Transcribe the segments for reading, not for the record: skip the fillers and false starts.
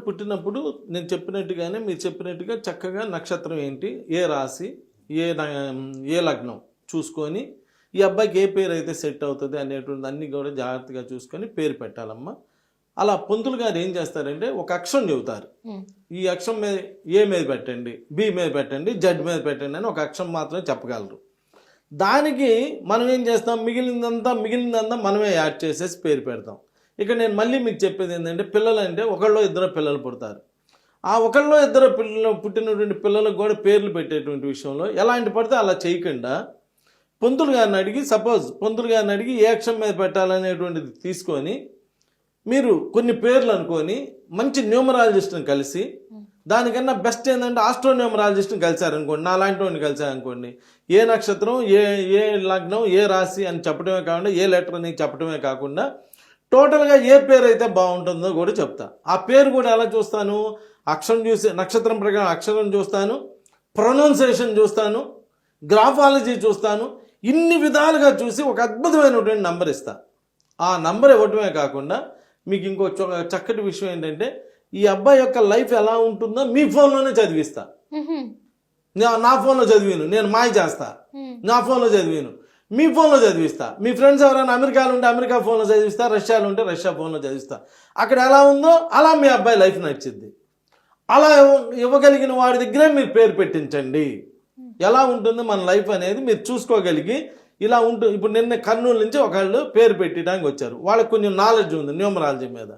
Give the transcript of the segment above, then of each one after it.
పుట్టినప్పుడు నేను చెప్పినట్టుగానే మీరు చెప్పినట్టుగా చక్కగా నక్షత్రం ఏంటి, ఏ రాశి, ఏ లగ్నం చూసుకొని ఈ అబ్బాయికి ఏ పేరు అయితే సెట్ అవుతుంది అనేటువంటి అన్ని కూడా జాగ్రత్తగా చూసుకొని పేరు పెట్టాలమ్మా. అలా పంతులు గారు ఏం చేస్తారంటే ఒక అక్షరం చెబుతారు, ఈ అక్షరం మీద ఏ మీద పెట్టండి, బి మీద పెట్టండి, జడ్ మీద పెట్టండి అని ఒక అక్షరం మాత్రమే చెప్పగలరు. దానికి మనం ఏం చేస్తాం, మిగిలిందంతా మనమే యాడ్ చేసేసి పేరు పెడతాం. ఇక నేను మళ్ళీ మీకు చెప్పేది ఏంటంటే, పిల్లలు అంటే ఒకళ్ళో ఇద్దరు పిల్లలు పుడతారు. ఆ ఒకళ్ళో ఇద్దరు పుట్టినటువంటి పిల్లలకు కూడా పేర్లు పెట్టేటువంటి విషయంలో ఎలాంటి పడితే అలా చేయకుండా పంతులు గారిని అడిగి, సపోజ్ పంతులు గారిని అడిగి ఏ అక్షరం మీద పెట్టాలనేటువంటిది తీసుకొని మీరు కొన్ని పేర్లు అనుకొని మంచి న్యూమరాలజిస్ట్ని కలిసి, దానికన్నా బెస్ట్ ఏంటంటే ఆస్ట్రోన్యూమరాలజిస్ట్ని కలిశారనుకోండి, నా లాంటి వాడిని కలిశారనుకోండి, ఏ నక్షత్రం, ఏ లగ్నం, ఏ రాశి అని చెప్పడమే కాకుండా, ఏ లెటర్ అని చెప్పడమే కాకుండా టోటల్గా ఏ పేరు అయితే బాగుంటుందో కూడా చెప్తా. ఆ పేరు కూడా ఎలా చూస్తాను, అక్షరం చూసి నక్షత్రం ప్రకారం అక్షరం చూస్తాను, ప్రొనౌన్సియేషన్ చూస్తాను, గ్రాఫాలజీ చూస్తాను, ఇన్ని విధాలుగా చూసి ఒక అద్భుతమైనటువంటి నంబర్ ఇస్తా. ఆ నంబర్ ఇవ్వటమే కాకుండా మీకు ఇంకో చక్కటి విషయం ఏంటంటే, ఈ అబ్బాయి యొక్క లైఫ్ ఎలా ఉంటుందో మీ ఫోన్లోనే చదివిస్తా. నా ఫోన్లో చదివాను, నేను మాయ చేస్తా, నా ఫోన్లో చదివాను, మీ ఫోన్లో చదివిస్తా. మీ ఫ్రెండ్స్ ఎవరైనా అమెరికాలో ఉంటే అమెరికా ఫోన్లో చదివిస్తా, రష్యాలో ఉంటే రష్యా ఫోన్లో చదివిస్తా. అక్కడ ఎలా ఉందో అలా మీ అబ్బాయి లైఫ్ నచ్చింది. అలా ఇవ్వగలిగిన వాడి దగ్గరే మీరు పేరు పెట్టించండి. ఎలా ఉంటుంది మన లైఫ్ అనేది మీరు చూసుకోగలిగి ఇలా ఉంటుంది. ఇప్పుడు నిన్న కర్నూలు నుంచి ఒకళ్ళు పేరు పెట్టడానికి వచ్చారు, వాళ్ళకి కొంచెం నాలెడ్జ్ ఉంది న్యూమరాలజీ మీద.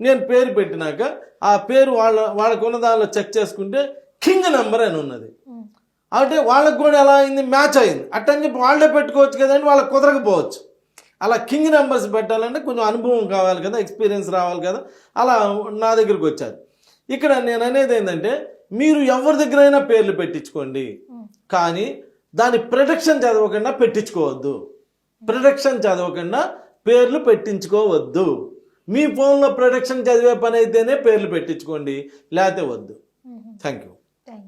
నేను పేరు పెట్టినాక ఆ పేరు వాళ్ళకు ఉన్న దానిలో చెక్ చేసుకుంటే కింగ్ నెంబర్ అని ఉన్నది. అంటే వాళ్ళకు కూడా ఎలా అయింది, మ్యాచ్ అయింది. అట్టని చెప్పి వాళ్ళే పెట్టుకోవచ్చు కదండి, వాళ్ళకి కుదరకపోవచ్చు. అలా కింగ్ నెంబర్స్ పెట్టాలంటే కొంచెం అనుభవం కావాలి కదా, ఎక్స్పీరియన్స్ రావాలి కదా. అలా నా దగ్గరికి వచ్చారు. ఇక్కడ నేను అనేది ఏంటంటే, మీరు ఎవరి దగ్గరైనా పేర్లు పెట్టించుకోండి, కానీ దాని ప్రొటెక్షన్ చదవకుండా పెట్టించుకోవద్దు. ప్రొటెక్షన్ చదవకుండా పేర్లు పెట్టించుకోవద్దు. మీ ఫోన్లో ప్రొటెక్షన్ చదివే పని అయితేనే పేర్లు పెట్టించుకోండి, లేకపోతే వద్దు. Thank you.